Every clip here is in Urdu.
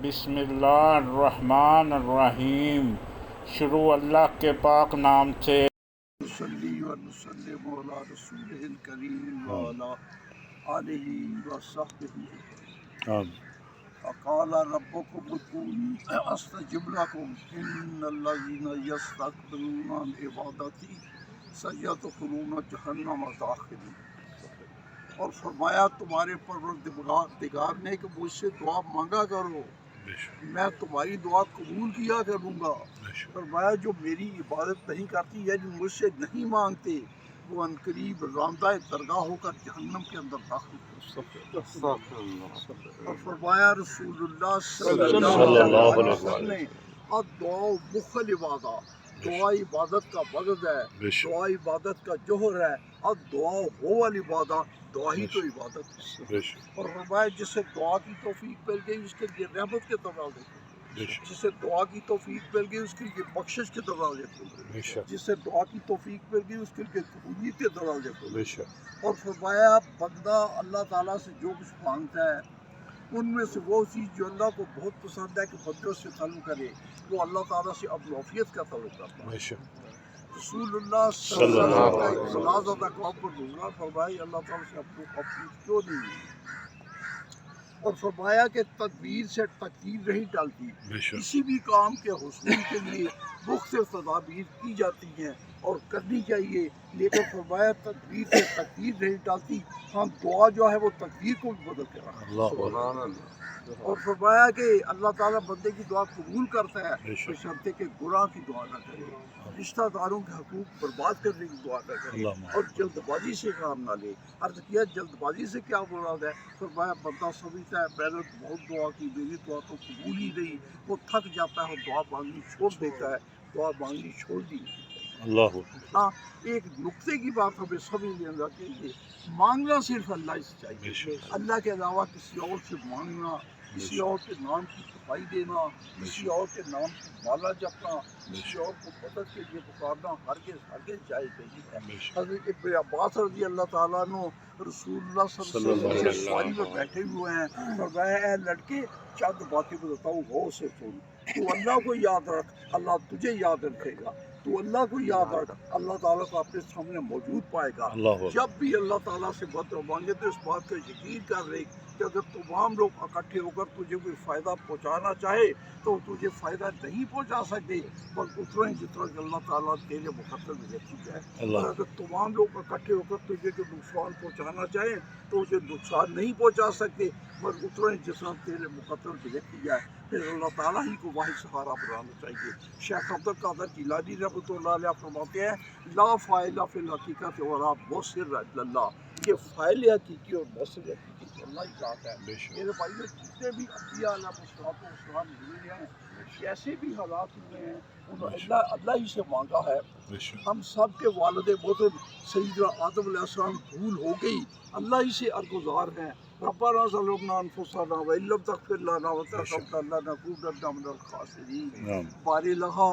بسم اللہ الرحمن الرحیم۔ شروع اللہ کے پاک نام سے۔ نصلی و نسلم علی رسولہ الکریم وعلی آلہ وصحبہ۔ فقال ربکم ادعونی استجب لکم ان الذین یستکبرون عن عبادتی سیدخلون جہنم داخرین۔ اور فرمایا تمہارے پروردگار نے کہ مجھ سے دعا مانگا کرو، میں تمہاری دعا قبول کیا کروں گا۔ فرمایا جو میری عبادت نہیں کرتی یعنی مجھ سے نہیں مانگتے وہ عنقریب راندہ درگاہ ہو کر جہنم کے اندر داخل ہو۔ اور فرمایا رسول اللہ صلی اللہ علیہ وسلم نے دعا مخ العبادہ، دعا عبادت کا مغز ہے، دعا عبادت کا جوہر ہے، اور دعا ہو العبادہ، دعا ہی تو عبادت ہے۔ اور فرمایا جس سے دعا کی توفیق مل گئی اس کے لیے رحمت کے دروازے کھلے، جسے دعا کی توفیق مل گئی اس کے لیے بخشش کے دروازے کھلے، جس سے دعا کی توفیق مل گئی اس کے لیے قبولیت کے دروازے کھلے۔ اور فرمایا بندہ اللہ تعالیٰ سے جو کچھ مانگتا ہے ان میں سے وہ چیز جو اللہ کو بہت پسند ہے کہ بندوں سے طلب کرے وہ اللہ تعالیٰ سے اب عافیت کا طلب کرتا ہے۔ رسول اللہ صلی اللہ علیہ وسلم فرمایا اللہ تعالیٰ سے اپنی عافیت کیوں نہیں ہے؟ اور فرمایا کہ تدبیر سے تقدیر نہیں ٹلتی، کسی بھی کام کے حصول کے لیے مختلف تدابیر کی جاتی ہیں اور کرنی چاہیے، لیکن فرمایا تدبیر سے تقدیر نہیں ٹلتی، ہم دعا جو ہے وہ تقدیر کو بھی بدل کے رکھا۔ اور فرمایا کہ اللہ تعالیٰ بندے کی دعا قبول کرتا ہے بشرطے کہ گناہ کی دعا نہ کرے، رشتہ داروں کے حقوق برباد کرنے کی دعا نہ کرے اور جلد بازی سے کام نہ لے۔ عرض کیا جلد بازی سے کیا مراد ہے؟ فرمایا بندہ سمجھتا ہے میں نے بہت دعا کی میری دعا تو قبول ہی نہیں، وہ تھک جاتا ہے اور دعا مانگنی چھوڑ دیتا ہے، دعا مانگنی چھوڑ دی۔ ہاں ایک نقطے کی بات ہمیں سمجھ لینا چاہیے، مانگنا صرف اللہ سے چاہیے، اللہ کے علاوہ کسی اور سے مانگنا، کسی اور کے نام کی صفائی دینا، کسی اور کے نام کی مالا جپنا، کسی اور کو مدد کے لیے پکارنا ہرگز جائز نہیں ہے۔ حضرت ابن عباس رضی اللہ تعالیٰ عنہ رسول اللہ صلی اللہ علیہ وسلم سے سواری میں بیٹھے ہوئے ہیں اور وہ اے لڑکے چند باتیں بتاتا ہوں غور سے سن، تو اللہ کو یاد رکھ اللہ تجھے یاد رکھے گا، تو اللہ کو یاد رکھ اللہ تعالیٰ کو اپنے سامنے موجود پائے گا۔ جب بھی اللہ تعالیٰ سے مدد مانگے تو اس بات کا یقین کر رہے کہ اگر تمام لوگ اکٹھے ہو کر تجھے کوئی فائدہ پہنچانا چاہے تو تجھے فائدہ نہیں پہنچا سکتے، بس اتنا ہی جتنا کہ اللہ تعالیٰ تیرے مقدر میں رکھی جائے۔ اور اگر تمام لوگ اکٹھے ہو کر تجھے کوئی نقصان پہنچانا چاہیں تو تجھے نقصان نہیں پہنچا سکتے، بس اتنا ہی جتنا تیرے مقدر میں رکھی جائے۔ پھر اللہ تعالیٰ ہی کو واحد سہارا بنانا چاہیے۔ شیخ عبد القادر جیلانی رحمۃ اللہ علیہ فرماتے ہیں لا فاعل فی الحقیقت ولا مؤثر الا اللہ، یہ فاعل حقیقی اور مؤثر حقیقی اللہ ہی ذات ہے۔ میرے بھائیو جتنے بھی انبیاء علیہ السلام ہوئے ہیں جیسے بھی حالات ہوئے ہیں انہوں نے اللہ ہی سے مانگا ہے۔ ہم سب کے والد محترم سیدنا آدم علیہ السلام بھول ہو گئی، اللہ ہی سے ارگزار ہیں ربنا ظلمنا انفسنا وان لم تغفر لنا وترحمنا لنکونن من الخاسرین۔ بار الہا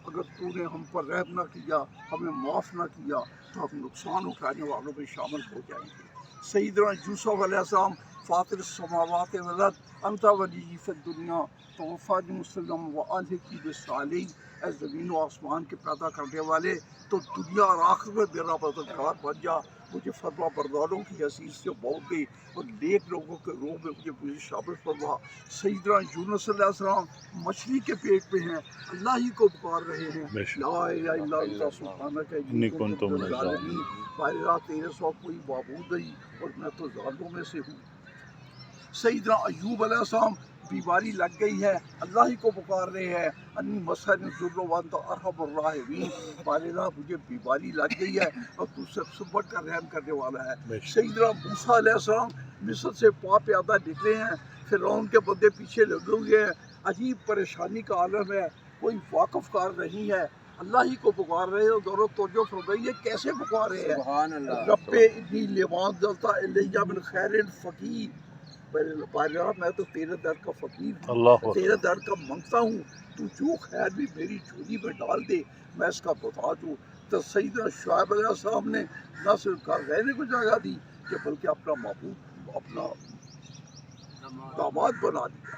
اگر تو نے ہم پر رحم نہ کیا، ہمیں معاف نہ کیا تو ہم نقصان اٹھانے والوں میں شامل ہو جائیں گے۔ سیدنا یوسف علیہ السلام فاطر السماوات والارض انت ولی فی الدنیا توفانی مسلم والحقنی بالصالحین، اے زمین و آسمان کے پیدا کرنے والے تو دنیا اور آخرت میں میرا مددگار بن جا، مجھے فرما برداروں کی حیثیت سے موت دے اور نیک لوگوں کے روح میں مجھے شامل فرما۔ سیدنا یونس علیہ السلام مچھلی کے پیٹ میں ہیں، اللہ ہی کو پکار رہے ہیں لا الہ الا انت سبحانک انی کنت من الظالمین، بارے تیرے سوا کوئی معبود نہیں اور میں تو ظالموں میں سے ہوں۔ سیدنا ایوب علیہ السلام بیماری لگ گئی ہے، اللہ ہی کو پکار رہے ہیں انی مسنی الضر وانت ارحم الراحمین، بارے مجھے بیماری لگ گئی ہے اور تو سب سے بڑھ کر رحم کرنے والا ہے۔ سیدنا موسیٰ علیہ السلام مصر سے پا پیادہ نکلے ہیں، فرعون کے بندے پیچھے لگے ہوئے ہیں، عجیب پریشانی کا عالم ہے، کوئی واقف کار نہیں ہے، اللہ ہی کو پکار رہے ہیں۔ غور و توجہ فرمائیے کیسے پکار رہے ہیں، رب انی لما انزلت الی من خیر فقیر، میں تو تیرے در کا فقیر ہوں، تیرے در کا منگتا ہوں، تو جو خیر بھی میری جھولی میں ڈال دے میں اس کا بتا دوں۔ تو سیدنا شعیب علیہ السلام نے نہ صرف گھر رہنے کو جگہ دی کہ بلکہ اپنا معبود اپنا داماد بنا دیا۔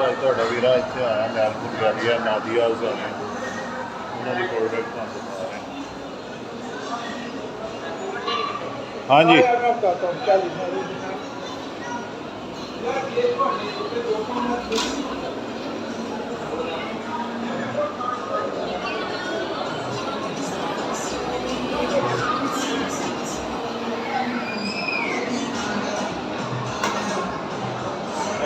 ਅੱਜ ਤੁਹਾਡਾ ਵੀਰਾ ਇੱਥੇ ਆਇਆ ਲਾਇਲਪੁਰ ਗੈਲਰੀਆ ਨਾਦੀਆ ਹੁਸੈਨ, ਉਹਨਾਂ ਦੀ ਪ੍ਰੋਡਕਟ ਤੁਹਾਨੂੰ ਦਿਖਾ ਰਹੇ ਹਾਂ। ਹਾਂਜੀ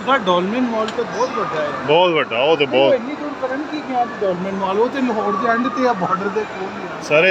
ਉਹਦਾ ਡੋਲਮਨ ਮਾਲ ਤੇ ਬਹੁਤ ਵੱਡਾ ਹੈ ਬਹੁਤ ਵੱਡਾ ਉਹ ਤੇ ਉਹ ਬਹੁਤ ਇੰਨੀ ਦੂਰ ਕਰਨ ਕੀ ਗਿਆ ਡੋਲਮਨ ਮਾਲ ਉਹ ਤੇ ਲਾਹੌਰ ਦੇ ਐਂਡ ਤੇ ਆ ਬਾਰਡਰ ਦੇ ਕੋਲ ਹੀ ਆ ਸਾਰੇ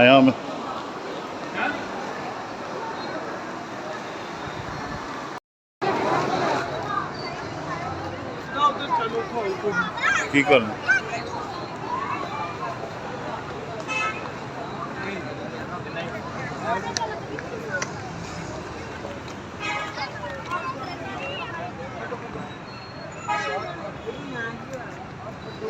ਆਇਆ ਮੈਂ। ਕੀ ਕਰਨਾ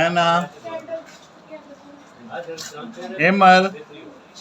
Anna Emal